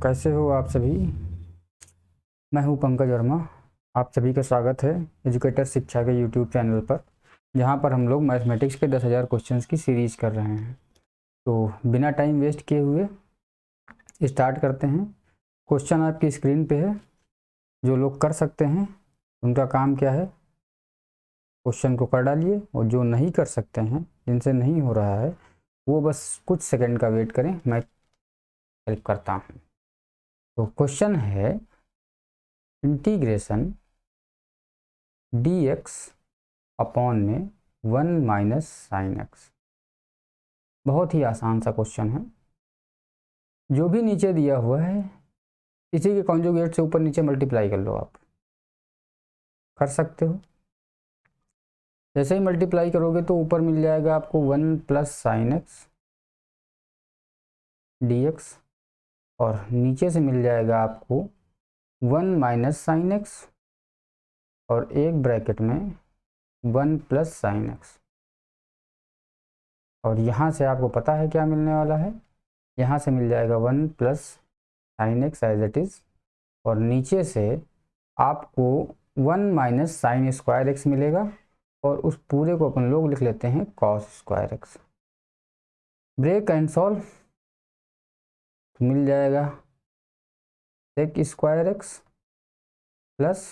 कैसे हो आप सभी। मैं हूं पंकज वर्मा। आप सभी का स्वागत है एजुकेटर शिक्षा के यूट्यूब चैनल पर, जहां पर हम लोग मैथमेटिक्स के 10,000 क्वेश्चंस की सीरीज कर रहे हैं। तो बिना टाइम वेस्ट किए हुए स्टार्ट करते हैं। क्वेश्चन आपकी स्क्रीन पे है। जो लोग कर सकते हैं उनका काम क्या है, क्वेश्चन को कर डालिए, और जो नहीं कर सकते हैं, जिनसे नहीं हो रहा है, वो बस कुछ सेकंड का वेट करें, मैं हेल्प करता हूँ। तो क्वेश्चन है इंटीग्रेशन dx अपॉन में 1 माइनस साइन एक्स। बहुत ही आसान सा क्वेश्चन है। जो भी नीचे दिया हुआ है इसी के कॉन्जुगेट से ऊपर नीचे मल्टीप्लाई कर लो। आप कर सकते हो। जैसे ही मल्टीप्लाई करोगे तो ऊपर मिल जाएगा आपको 1 प्लस साइन एक्स dx, और नीचे से मिल जाएगा आपको 1 माइनस साइन एक्स और एक ब्रैकेट में 1 प्लस साइन एक्स। और यहाँ से आपको पता है क्या मिलने वाला है। यहाँ से मिल जाएगा 1 plus sine x as it is, और नीचे से आपको 1 माइनस साइन स्क्वायर एक्स मिलेगा, और उस पूरे को अपन लोग लिख लेते हैं cos square X. Break and solve, मिल जाएगा sec square x plus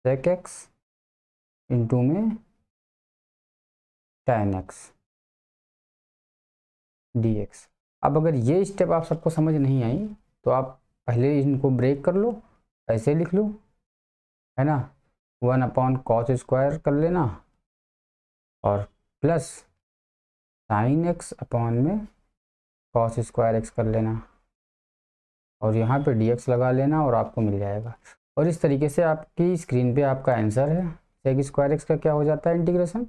sec x into में tan एक्स dx। अब अगर ये स्टेप आप सबको समझ नहीं आई तो आप पहले इनको ब्रेक कर लो, ऐसे लिख लो, है ना। 1 अपॉन कॉस स्क्वायर कर लेना और प्लस साइन एक्स अपॉन में कॉस स्क्वायर एक्स कर लेना, और यहाँ पे dx लगा लेना, और आपको मिल जाएगा। और इस तरीके से आपकी स्क्रीन पे आपका आंसर है। सेक स्क्वायर एक्स का क्या हो जाता है, इंटीग्रेशन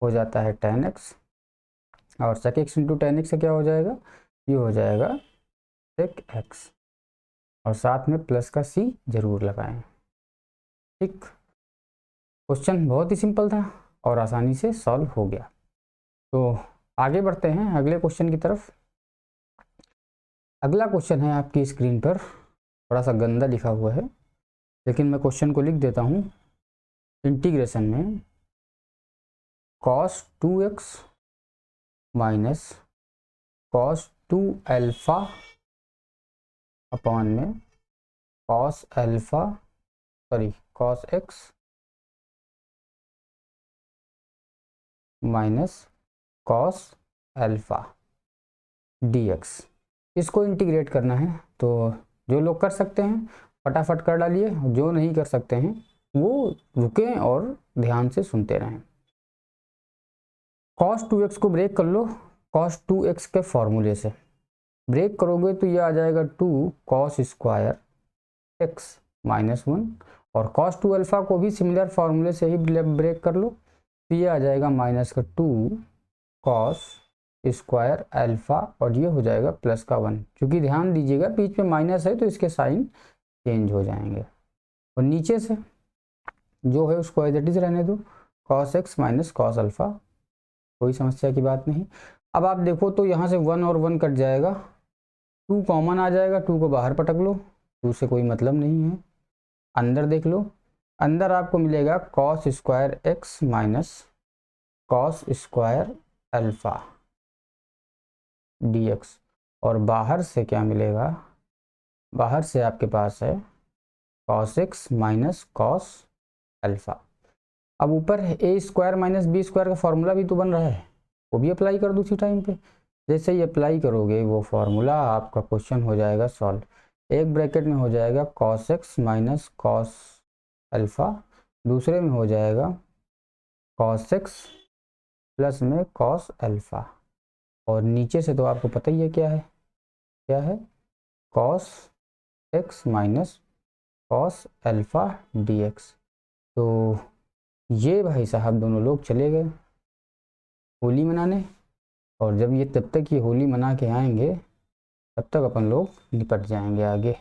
हो जाता है tan एक्स, और sec x into tan x से क्या हो जाएगा, ये हो जाएगा सेक एक्स, और साथ में प्लस का c जरूर लगाएं। ठीक, क्वेश्चन बहुत ही सिंपल था और आसानी से सॉल्व हो गया। तो आगे बढ़ते हैं अगले क्वेश्चन की तरफ। अगला क्वेश्चन है आपकी स्क्रीन पर, थोड़ा सा गंदा लिखा हुआ है, लेकिन मैं क्वेश्चन को लिख देता हूँ। इंटीग्रेशन में cos 2x minus cos 2 alpha upon में cos x minus cos alpha dx। इसको इंटीग्रेट करना है। तो जो लोग कर सकते हैं फटाफट कर डालिए, जो नहीं कर सकते हैं वो रुकें और ध्यान से सुनते रहें। cos 2x को ब्रेक कर लो। cos 2x के फॉर्मूले से ब्रेक करोगे तो ये आ जाएगा 2 cos स्क्वायर x माइनस 1, और cos 2 अल्फा को भी सिमिलर फॉर्मूले से ही ब्रेक कर लो, तो ये आ जाएगा माइनस का 2 cos स्क्वायर अल्फा, और ये हो जाएगा प्लस का 1। क्योंकि ध्यान दीजिएगा बीच में माइनस है तो इसके साइन चेंज हो जाएंगे, और नीचे से जो है उसको एज इट इज रहने दो, cos x minus cos alpha, कोई समस्या की बात नहीं। अब आप देखो तो यहाँ से 1 और 1 कट जाएगा, 2 कॉमन आ जाएगा, 2 को बाहर पटक लो, 2 से कोई मतलब नहीं है। अंदर देख लो, अंदर आपको मिलेगा cos square x minus cos square alpha dx, और बाहर से क्या मिलेगा, बाहर से आपके पास है cos x minus cos alpha. अब ऊपर ए स्क्वायर माइनस बी स्क्वायर का फॉर्मूला भी तो बन रहा है, वो भी अप्लाई कर दो उसी टाइम पे। जैसे ही अप्लाई करोगे वो फॉर्मूला, आपका क्वेश्चन हो जाएगा सॉल्व। एक ब्रैकेट में हो जाएगा cos x minus cos alpha, दूसरे में हो जाएगा cos x प्लस में cos अल्फा, और नीचे से तो आपको पता ही है क्या है, क्या है cos x minus cos alpha dx। तो ये भाई साहब दोनों लोग चले गए होली मनाने, और जब ये तब तक ये होली मना के आएंगे तब तक अपन लोग निपट जाएंगे। आगे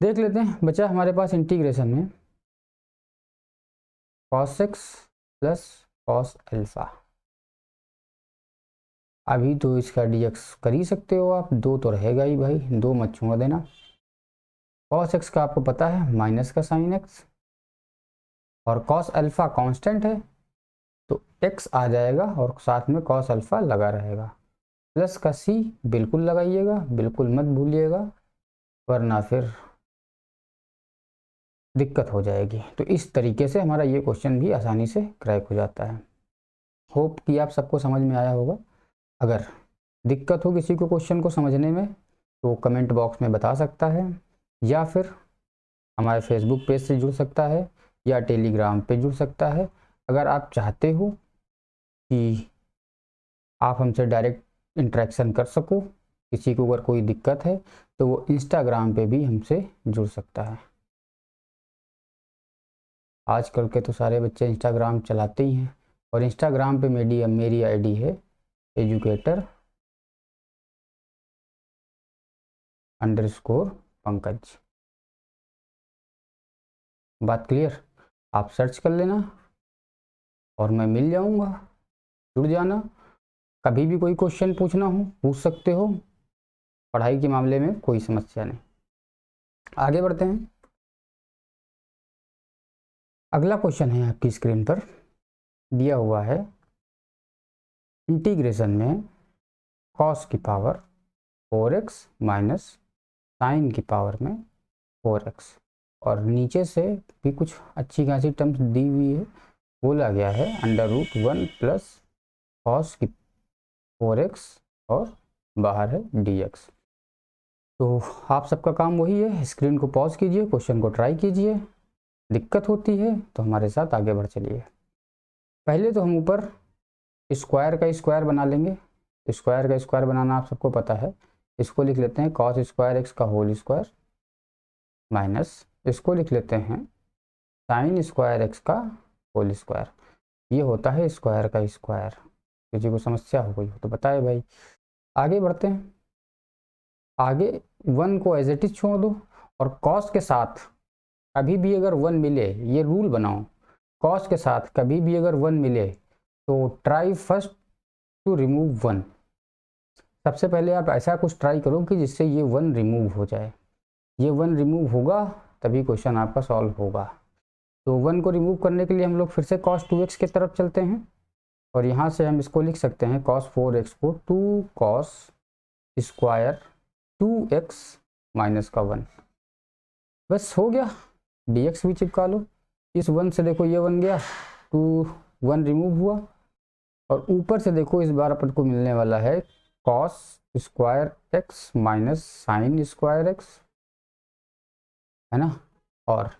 देख लेते हैं, बचा हमारे पास इंटीग्रेशन में cos x plus cos alpha. अभी तो इसका dx कर ही सकते हो आप, 2 तो रहेगा ही भाई, 2 मत छोड़ देना। cos x का आपको पता है माइनस का साइन x, और cos अल्फा कांस्टेंट है तो x आ जाएगा और साथ में cos अल्फा लगा रहेगा। प्लस का c बिल्कुल लगाइएगा, बिल्कुल मत भूलिएगा, वरना फिर दिक्कत हो जाएगी। तो इस तरीके से हमारा ये क्वेश्चन भी आसानी से क्रैक हो जाता है। होप कि आप सबको समझ में आया होगा। अगर दिक्कत हो किसी को क्वेश्चन को समझने में तो कमेंट बॉक्स में बता सकता है, या फिर हमारे फेसबुक पेज से जुड़ सकता है या टेलीग्राम पे जुड़ सकता है। अगर आप चाहते हो कि आप हमसे डायरेक्ट इंटरेक्शन कर सको, किसी को अगर कोई दिक्कत है तो वो इंस्टाग्राम पे भी हमसे जुड़ सकता है। आजकल के तो सारे बच्चे इंस्टाग्राम चलाते ही हैं, और इंस्टाग्राम पे मेरी आईडी है educator_पंकज। बात क्लियर? आप सर्च कर लेना और मैं मिल जाऊंगा, जुड़ जाना। कभी भी कोई क्वेश्चन पूछना हो पूछ सकते हो, पढ़ाई के मामले में कोई समस्या नहीं। आगे बढ़ते हैं। अगला क्वेश्चन है आपकी स्क्रीन पर दिया हुआ है, इंटीग्रेशन में cos की पावर 4x माइनस साइन की पावर में 4x, और नीचे से भी कुछ अच्छी खासी टर्म्स दी हुई है। बोला गया है √1 प्लस cos की 4x और बाहर है dx। तो आप सबका काम वही है, स्क्रीन को पॉज कीजिए, क्वेश्चन को ट्राई कीजिए। दिक्कत होती है तो हमारे साथ आगे बढ़ चलिए। पहले तो हम ऊपर स्क्वायर का स्क्वायर बना लेंगे। स्क्वायर का स्क्वायर बनाना आप सबको पता है। इसको लिख लेते हैं cos स्क्वायर x का होल स्क्वायर, माइनस इसको लिख लेते हैं साइन स्क्वायर x का होल स्क्वायर। ये होता है स्क्वायर का स्क्वायर। किसी को समस्या हो गई हो तो बताए भाई। आगे बढ़ते हैं। आगे 1 को एज इट इज छोड़ दो, और cos के साथ कभी भी अगर 1 मिले, ये रूल बनाओ, cos के साथ कभी भी अगर 1 मिले तो ट्राई फर्स्ट टू रिमूव 1। सबसे पहले आप ऐसा कुछ ट्राई करो कि जिससे ये 1 रिमूव हो जाए। ये 1 रिमूव होगा तभी क्वेश्चन आपका सॉल्व होगा। तो 1 को रिमूव करने के लिए हम लोग फिर से cos 2x की तरफ चलते हैं, और यहाँ से हम इसको लिख सकते हैं cos 4x को 2 cos स्क्वायर 2x माइनस का 1। बस हो गया, dx भी चिपका लो। इस 1 से देखो ये बन गया 2, 1 रिमूव हुआ, और ऊपर से देखो इस बार अपन को मिलने वाला है cos square x minus sine square x, है ना। और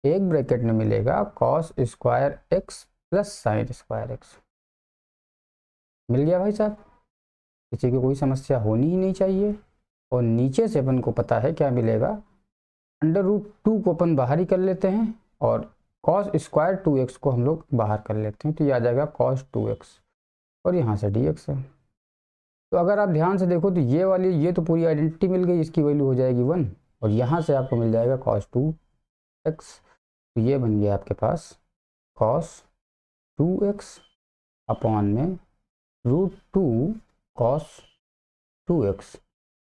एक ब्रैकेट में मिलेगा cos square x plus sine square x। मिल गया भाई साहब, किसी को कोई समस्या होनी ही नहीं चाहिए। और नीचे से अपन को पता है क्या मिलेगा, √2 को अपन बाहर ही कर लेते हैं, और cos स्क्वायर 2x को हम लोग बाहर कर लेते हैं, तो ये आ जाएगा cos 2x, और यहाँ से dx है। तो अगर आप ध्यान से देखो तो ये वाली, ये तो पूरी आइडेंटिटी मिल गई, इसकी वैल्यू हो जाएगी 1, और यहाँ से आपको मिल जाएगा cos 2x। तो ये बन गया आपके पास cos 2x अपॉन में √2 cos 2x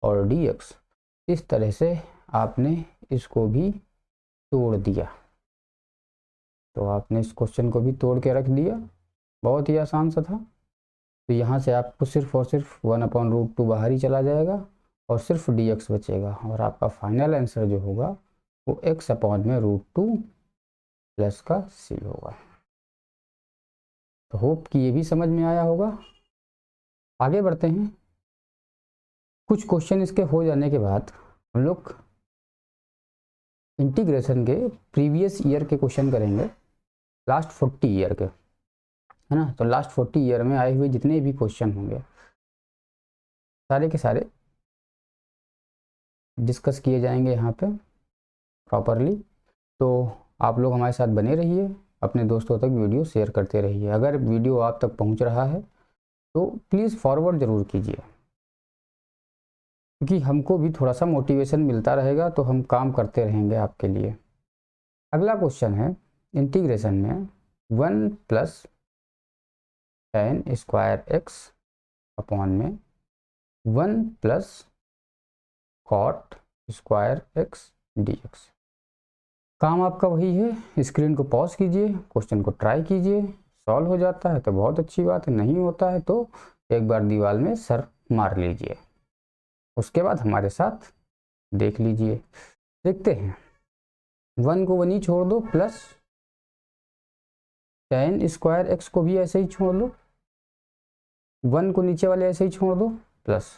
और dx। इस तरह से आपने इसको भी तोड़ दिया। तो आपने इस क्वेश्चन को भी तोड़ के रख दिया, बहुत ही आसान सा था। तो यहाँ से आपको सिर्फ और सिर्फ 1/√2 बाहर ही चला जाएगा, और सिर्फ dx बचेगा, और आपका फाइनल आंसर जो होगा वो x अपॉन में √2 प्लस का c होगा। तो होप कि ये भी समझ में आया होगा। आगे बढ़ते हैं। कुछ क्वेश्चन इसके हो जाने के बाद हम लोग इंटीग्रेशन के प्रीवियस ईयर के क्वेश्चन करेंगे, लास्ट 40 ईयर के, है ना। तो लास्ट 40 ईयर में आए हुए जितने भी क्वेश्चन होंगे सारे के सारे डिस्कस किए जाएंगे यहाँ पे प्रॉपरली। तो आप लोग हमारे साथ बने रहिए, अपने दोस्तों तक वीडियो शेयर करते रहिए। अगर वीडियो आप तक पहुँच रहा है तो प्लीज़ फॉरवर्ड ज़रूर कीजिए, क्योंकि हमको भी थोड़ा सा मोटिवेशन मिलता रहेगा, तो हम काम करते रहेंगे आपके लिए। अगला क्वेश्चन है इंटीग्रेशन में 1 plus tan square x upon में 1 plus cot square x dx। काम आपका वही है, स्क्रीन को पॉज कीजिए, क्वेश्चन को ट्राई कीजिए, सॉल्व हो जाता है तो बहुत अच्छी बात है, नहीं होता है तो एक बार दीवार में सर मार लीजिए, उसके बाद हमारे साथ देख लीजिए। देखते हैं, 1 को 1 ही छोड़ दो, प्लस tan स्क्वायर एक्स को भी ऐसे ही छोड़ दो, 1 को नीचे वाले ऐसे ही छोड़ दो, प्लस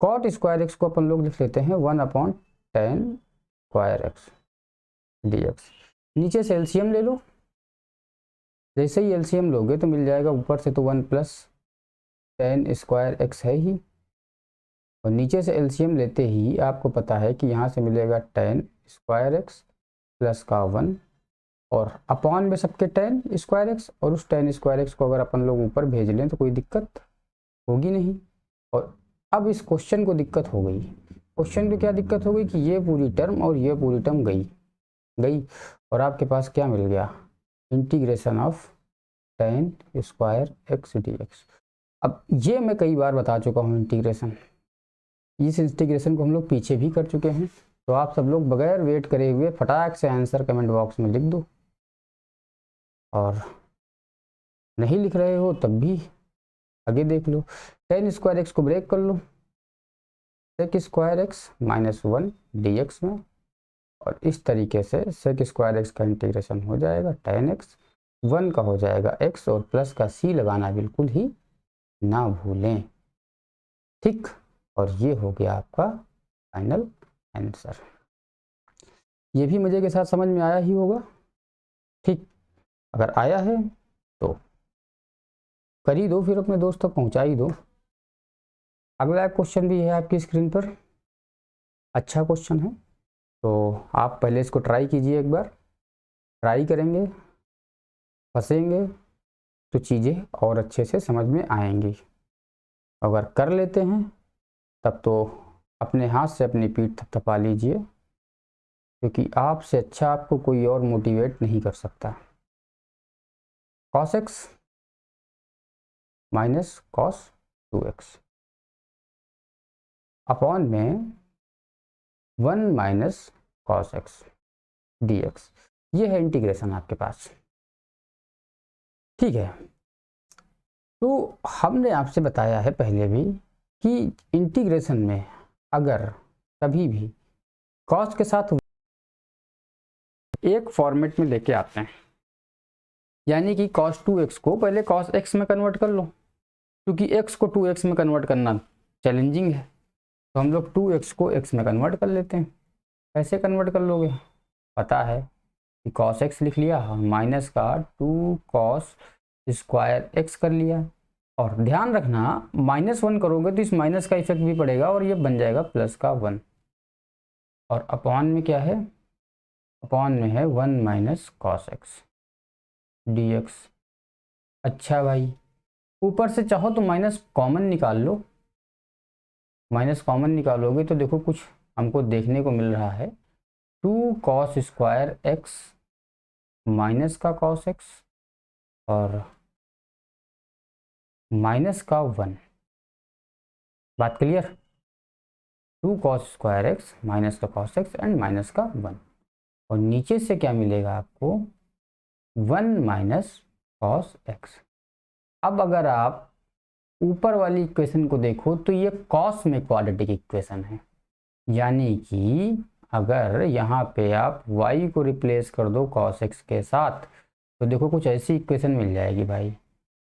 कॉट स्क्वायर एक्स को अपन लोग लिख लेते हैं 1/tan स्क्वायर एक्स dx। नीचे से एलसीएम ले लो, जैसे ही एलसीएम लोगे तो मिल जाएगा, ऊपर से तो 1 प्लस tan स्क्वायर एक्स है ही, और नीचे से एलसीएम लेते ही आपको पता है कि यहाँ से मिलेगा tan स्क्वायर एक्स प्लस का 1 और अपॉन में सबके tan स्क्वायर एक्स, और उस tan स्क्वायर एक्स को अगर अपन लोग ऊपर भेज लें तो कोई दिक्कत होगी नहीं। और अब इस क्वेश्चन को दिक्कत हो गई, क्वेश्चन को क्या दिक्कत हो गई कि ये पूरी टर्म और ये पूरी टर्म गई और आपके पास क्या मिल गया, integration of tan square x dx। अब ये मैं कई बार बता चुका हूँ इंटीग्रेशन, इस इंटीग्रेशन को हम लोग पीछे भी कर चुके हैं, तो आप सब लोग बगैर वेट करे हुए फटाक से आंसर कमेंट बॉक्स में लिख दो, और नहीं लिख रहे हो तब भी आगे देख लो। tan स्क्वायर एक्स को ब्रेक कर लो sec स्क्वायर एक्स -1 dx में, और इस तरीके से sec स्क्वायर एक्स का इंटीग्रेशन हो जाएगा tan x, 1 का हो जाएगा x, और प्लस का c लगाना बिल्कुल ही ना भूलें, ठीक। और ये हो गया आपका फाइनल आंसर। ये भी मज़े के साथ समझ में आया ही होगा, ठीक। अगर आया है तो कर ही दो, फिर अपने दोस्त तक पहुंचा ही दो। अगला क्वेश्चन भी है आपकी स्क्रीन पर, अच्छा क्वेश्चन है, तो आप पहले इसको ट्राई कीजिए एक बार, ट्राई करेंगे, फंसेंगे तो चीज़ें और अच्छे से समझ में आएंगी, अगर कर लेते हैं तब तो अपने हाथ से अपनी पीठ थपथपा लीजिए, क्योंकि आपसे अच्छा आपको कोई और मोटिवेट नहीं कर सकता। cos x minus cos 2x upon में 1 माइनस cos x dx, ये है इंटीग्रेशन आपके पास, ठीक है। तो हमने आपसे बताया है पहले भी कि इंटीग्रेशन में अगर कभी भी cos के साथ एक फॉर्मेट में लेके आते हैं, यानी कि cos 2x को पहले cos x में कन्वर्ट कर लो, क्योंकि x को 2x में कन्वर्ट करना चैलेंजिंग है, तो हम लोग 2x को x में कन्वर्ट कर लेते हैं। कैसे कन्वर्ट कर लोगे, पता है कि cos x लिख लिया, माइनस का 2 cos स्क्वायर x कर लिया, और ध्यान रखना -1 करोगे तो इस माइनस का इफेक्ट भी पड़ेगा और ये बन जाएगा प्लस का 1, और अपॉन में क्या है, अपॉन में है 1 माइनस cos x dx। अच्छा भाई, ऊपर से चाहो तो माइनस कॉमन निकाल लो, माइनस कॉमन निकालोगे तो देखो कुछ हमको देखने को मिल रहा है, 2 cos स्क्वायर एक्स माइनस का cos x और माइनस का 1, बात clear, 2 cos square x minus का cos x एंड माइनस का 1, और नीचे से क्या मिलेगा आपको 1 माइनस cos x। अब अगर आप ऊपर वाली इक्वेशन को देखो तो ये cos में क्वाड्रेटिक इक्वेशन है, यानी कि अगर यहाँ पे आप y को रिप्लेस कर दो cos x के साथ तो देखो कुछ ऐसी इक्वेशन मिल जाएगी भाई,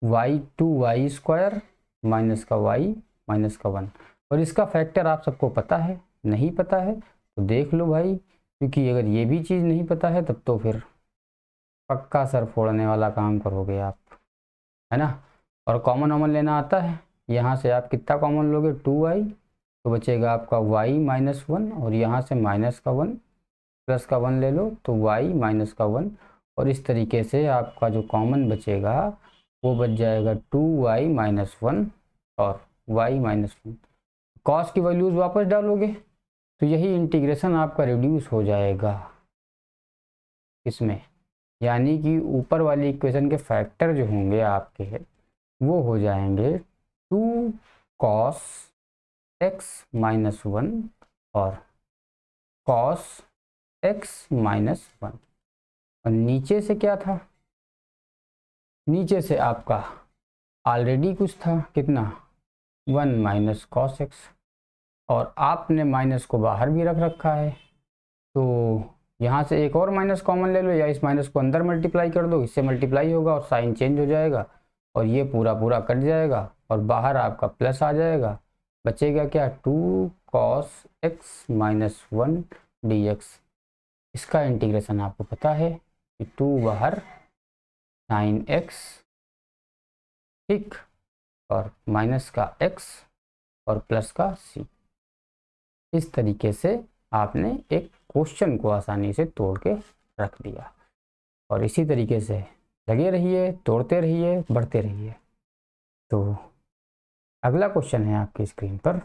y स्क्वायर माइनस का y माइनस का 1, और इसका फैक्टर आप सबको पता है, नहीं पता है तो देख लो भाई, क्योंकि अगर ये भी चीज़ नहीं पता है तब तो फिर पक्का सर फोड़ने वाला काम करोगे आप, है ना। और कॉमन वॉमन लेना आता है, यहाँ से आप कितना कॉमन लोगे 2y, तो बचेगा आपका y माइनस 1, और यहाँ से माइनस का 1 प्लस का 1 ले लो तो y माइनस का 1, और इस तरीके से आपका जो कॉमन बचेगा वो बच जाएगा 2y माइनस 1 और y माइनस 1। कॉस की वैल्यूज़ वापस डालोगे तो यही इंटीग्रेशन आपका रिड्यूस हो जाएगा इसमें, यानी कि ऊपर वाली इक्वेशन के फैक्टर जो होंगे आपके वो हो जाएंगे 2 कॉस एक्स माइनस वन और कॉस एक्स माइनस वन। और नीचे से क्या था, नीचे से आपका ऑलरेडी कुछ था, कितना, वन माइनस कॉस एक्स, और आपने माइनस को बाहर भी रख रखा है, तो यहाँ से एक और माइनस कॉमन ले लो या इस माइनस को अंदर मल्टीप्लाई कर दो, इससे मल्टीप्लाई होगा और साइन चेंज हो जाएगा और ये पूरा पूरा कट जाएगा और बाहर आपका प्लस आ जाएगा। बचेगा क्या, two cos x minus one d x. इसका इंटीग्रेशन आपको पता है कि टू बाहर साइन एक्स, ठीक, और माइनस का एक्स और प्लस का सी। इस तरीके से आपने एक क्वेश्चन को आसानी से तोड़ के रख दिया और इसी तरीके से लगे रहिए, तोड़ते रहिए, बढ़ते रहिए। तो अगला क्वेश्चन है आपकी स्क्रीन पर,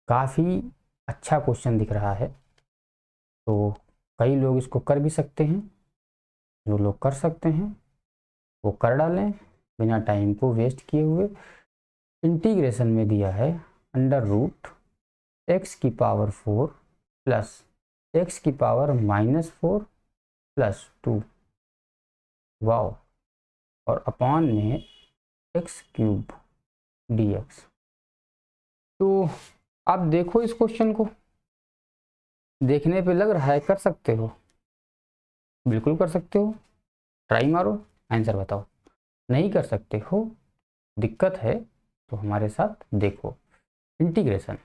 काफ़ी अच्छा क्वेश्चन दिख रहा है, तो कई लोग इसको कर भी सकते हैं। जो लोग कर सकते हैं वो कर डालें बिना टाइम को वेस्ट किए हुए। इंटीग्रेशन में दिया है अंडर रूट एक्स की पावर 4 प्लस एक्स की पावर माइनस 4 प्लस 2, वाओ, और अपॉन में एक्स क्यूब डी एक्स। तो आप देखो इस क्वेश्चन को, देखने पे लग रहा है कर सकते हो, बिल्कुल कर सकते हो, ट्राई मारो, आंसर बताओ। नहीं कर सकते हो, दिक्कत है, तो हमारे साथ देखो। इंटीग्रेशन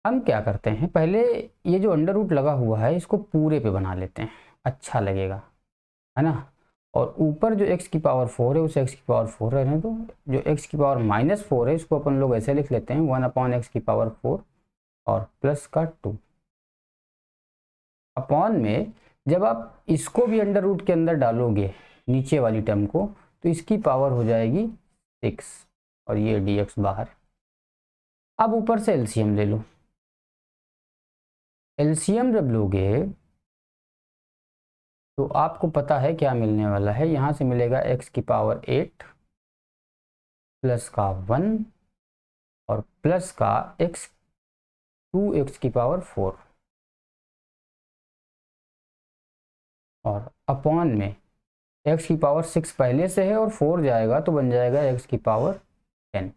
हम क्या करते हैं, पहले ये जो अंडर रूट लगा हुआ है इसको पूरे पे बना लेते हैं, अच्छा लगेगा, है ना। और ऊपर जो x की पावर 4 है उसे x की पावर 4 रहने दो, जो x की पावर माइनस 4 है इसको अपन लोग ऐसे लिख लेते हैं 1 अपॉन एक्स की पावर 4 और प्लस का 2 अपॉन में। जब आप इसको भी अंडर रूट के अंदर डालोगे नीचे वाली टर्म को, तो इसकी पावर हो जाएगी 6 और ये dx बाहर। अब ऊपर से एलसीएम ले लो, एलसीएम जब लोगे तो आपको पता है क्या मिलने वाला है, यहाँ से मिलेगा x की पावर 8 प्लस का 1 और प्लस का x 2x की पावर 4 और अपॉन में x की पावर 6 पहले से है और 4 जाएगा तो बन जाएगा x की power 10।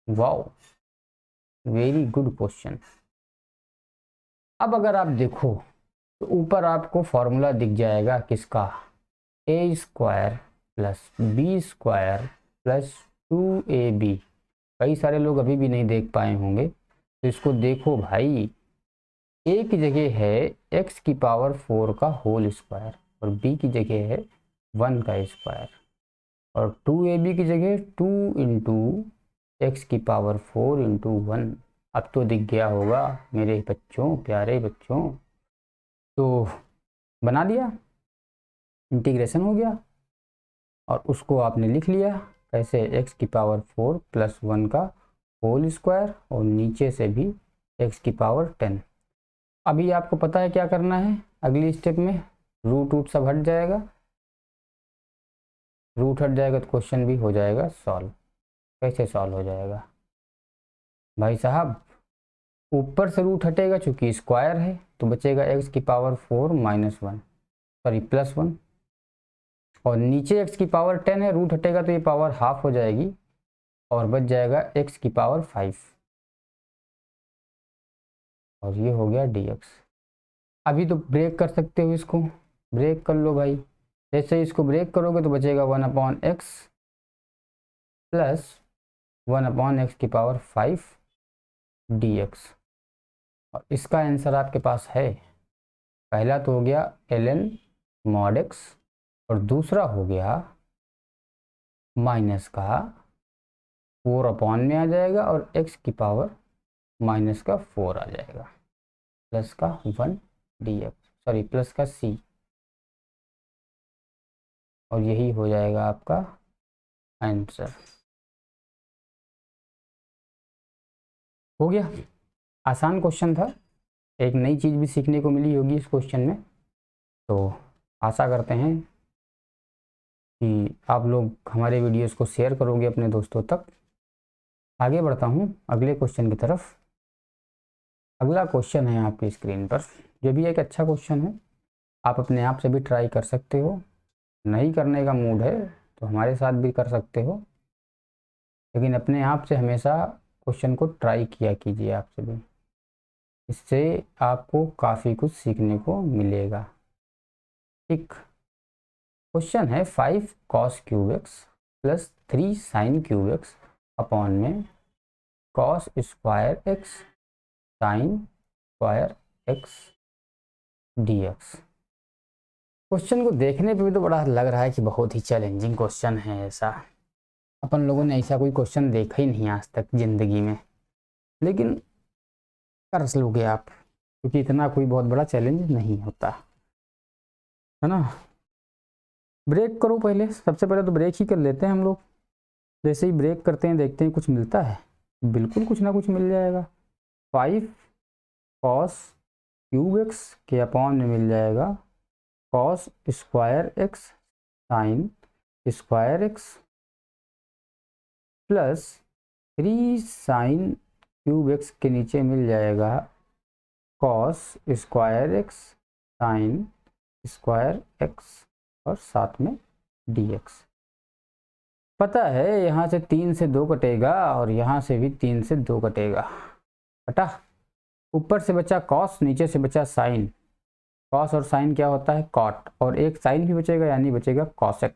Wow, very good question. अब अगर आप देखो तो ऊपर आपको फॉर्मूला दिख जाएगा किसका, a square plus b square plus 2ab। कई सारे लोग अभी भी नहीं देख पाए होंगे, तो इसको देखो भाई। ए की जगह है x की पावर 4 का होल स्क्वायर और b की जगह है 1 का स्क्वायर और 2ab की जगह 2 इंटू एक्स की पावर 4 इंटू 1। अब तो दिख गया होगा मेरे बच्चों, प्यारे बच्चों। तो बना दिया, इंटीग्रेशन हो गया और उसको आपने लिख लिया कैसे, x की पावर 4 प्लस 1 का होल स्क्वायर और नीचे से भी x की पावर 10। अभी आपको पता है क्या करना है, अगली स्टेप में रूट वूट सब हट जाएगा, रूट हट जाएगा तो क्वेश्चन भी हो जाएगा सॉल्व। कैसे सॉल्व हो जाएगा भाई साहब, ऊपर से रूट हटेगा चूंकि स्क्वायर है तो बचेगा x की पावर 4 माइनस 1, सॉरी प्लस 1, और नीचे x की पावर 10 है, रूट हटेगा तो ये पावर हाफ हो जाएगी और बच जाएगा x की पावर 5 और ये हो गया dx। अभी तो ब्रेक कर सकते हो, इसको ब्रेक कर लो भाई। जैसे इसको ब्रेक करोगे तो बचेगा 1 upon x plus 1 upon x की पावर 5 dx। और इसका आंसर आपके पास है, पहला तो हो गया ln mod x और दूसरा हो गया माइनस का 4 अपॉन में आ जाएगा और x की पावर माइनस का 4 आ जाएगा प्लस का 1 dx, सॉरी प्लस का c, और यही हो जाएगा आपका आंसर। हो गया, आसान क्वेश्चन था, एक नई चीज़ भी सीखने को मिली होगी इस क्वेश्चन में। तो आशा करते हैं कि आप लोग हमारे वीडियोस को शेयर करोगे अपने दोस्तों तक आगे बढ़ता हूँ अगले क्वेश्चन की तरफ। अगला क्वेश्चन है आपकी स्क्रीन पर, जो भी एक अच्छा क्वेश्चन है। आप अपने आप से भी ट्राई कर सकते हो, नहीं करने का मूड है तो हमारे साथ भी कर सकते हो, लेकिन अपने आप से हमेशा क्वेश्चन को ट्राई किया कीजिए आपसे भी। इससे आपको काफ़ी कुछ सीखने को मिलेगा। ठीक, क्वेश्चन है 5 cos cube x plus 3 sin cube x upon में cos square x sign square x dx। Question को देखने पे भी तो बड़ा लग रहा है कि बहुत ही चैलेंजिंग क्वेश्चन है। ऐसा अपन लोगों ने ऐसा कोई क्वेश्चन देखा ही नहीं आज तक ज़िंदगी में, लेकिन कर लोगे आप, क्योंकि इतना कोई बहुत बड़ा चैलेंज नहीं होता है ना। ब्रेक करो पहले, सबसे पहले तो ब्रेक ही कर लेते हैं हम लोग। जैसे ही ब्रेक करते हैं देखते हैं कुछ मिलता है, बिल्कुल कुछ ना कुछ मिल जाएगा। 5 cos क्यूब एक्स के अपॉन में मिल जाएगा cos square x sign square x plus 3 sin cube x के नीचे मिल जाएगा cos square x sign square x और साथ में dx। पता है यहाँ से 3 से 2 कटेगा और यहाँ से भी 3 से 2 कटेगा, कटा। ऊपर से बचा cos, नीचे से बचा साइन। cos और साइन क्या होता है, cot, और एक साइन भी बचेगा यानी बचेगा cosec।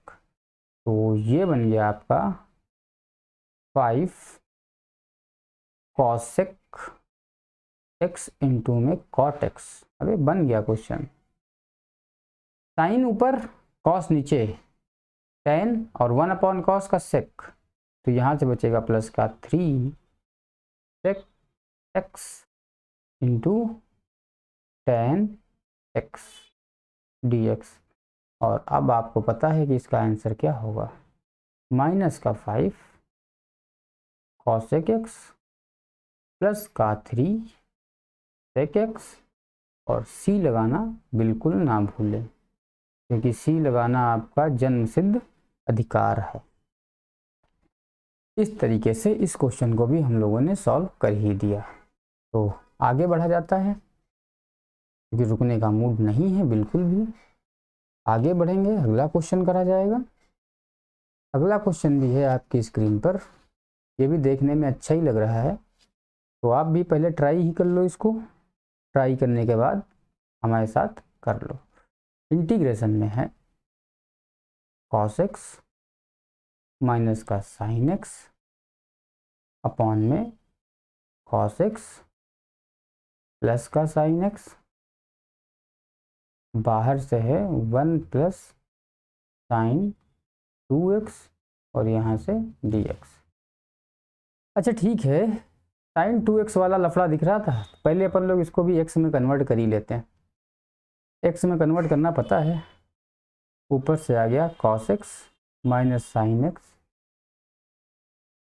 तो ये बन गया आपका 5 cosec x इंटू में cot x। अबे बन गया क्वेश्चन। साइन ऊपर cos नीचे, tan और 1 अपॉन cos का sec, तो यहाँ से बचेगा प्लस का 3 sec x into tan x dx। और अब आपको पता है कि इसका आंसर क्या होगा, माइनस का 5 cosec x प्लस का 3 sec x, और c लगाना बिल्कुल ना भूलें, क्योंकि c लगाना आपका जन्म सिद्ध अधिकार है। इस तरीके से इस क्वेश्चन को भी हम लोगों ने सॉल्व कर ही दिया। तो आगे बढ़ा जाता है, क्योंकि रुकने का मूड नहीं है बिल्कुल भी। आगे बढ़ेंगे, अगला क्वेश्चन करा जाएगा। अगला क्वेश्चन भी है आपकी स्क्रीन पर, ये भी देखने में अच्छा ही लग रहा है, तो आप भी पहले ट्राई ही कर लो इसको। ट्राई करने के बाद हमारे साथ कर लो। इंटीग्रेशन में है cos x माइनस का sin x अपॉन में cos x प्लस का sin x, बाहर से है 1 प्लस साइन 2x और यहाँ से dx। अच्छा ठीक है, साइन 2x वाला लफड़ा दिख रहा था, पहले अपन लोग इसको भी x में कन्वर्ट कर ही लेते हैं। x में कन्वर्ट करना पता है, ऊपर से आ गया cos x minus sine x।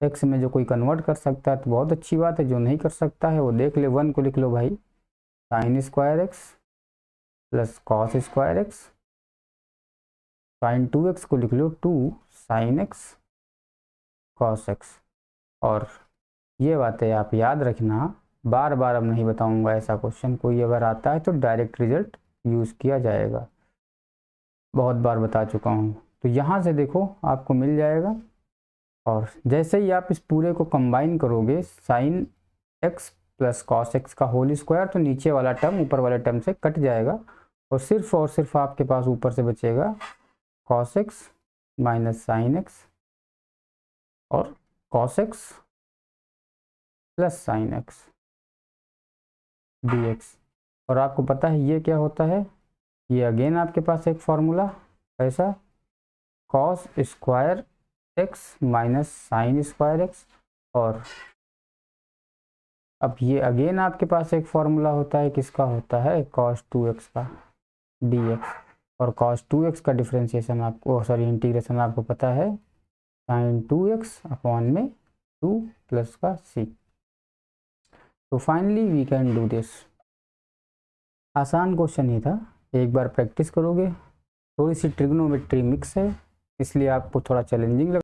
x में जो कोई कन्वर्ट कर सकता है तो बहुत अच्छी बात है, जो नहीं कर सकता है वो देख ले। 1 को लिख लो भाई sine square x plus cos square x, sine 2x को लिख लो 2 साइन एक्स कॉस एक्स। और ये बातें आप याद रखना, बार बार अब नहीं बताऊंगा। ऐसा क्वेश्चन कोई अगर आता है तो डायरेक्ट रिजल्ट यूज़ किया जाएगा, बहुत बार बता चुका हूँ। तो यहाँ से देखो आपको मिल जाएगा, और जैसे ही आप इस पूरे को कंबाइन करोगे sine x plus cos x का होल स्क्वायर, तो नीचे वाला टर्म ऊपर वाले टर्म से कट जाएगा, और सिर्फ आपके पास ऊपर से बचेगा cos x minus sine x और cos x plus sine x dx। और आपको पता है ये क्या होता है, ये अगेन आपके पास एक फॉर्मूला ऐसा cos square x minus sign square x, और अब ये अगेन आपके पास एक फॉर्मूला होता है, किसका होता है, cos 2x का dx। और cos 2x का डिफ्रेंशिएशन आपको, सॉरी इंटीग्रेशन आपको पता है sin 2x अपॉन में 2 प्लस का c। तो finally we can do this. आसान क्वेश्चन ही था, एक बार प्रैक्टिस करोगे। थोड़ी सी ट्रिग्नोमेट्री मिक्स है, इसलिए आपको थोड़ा चैलेंजिंग लग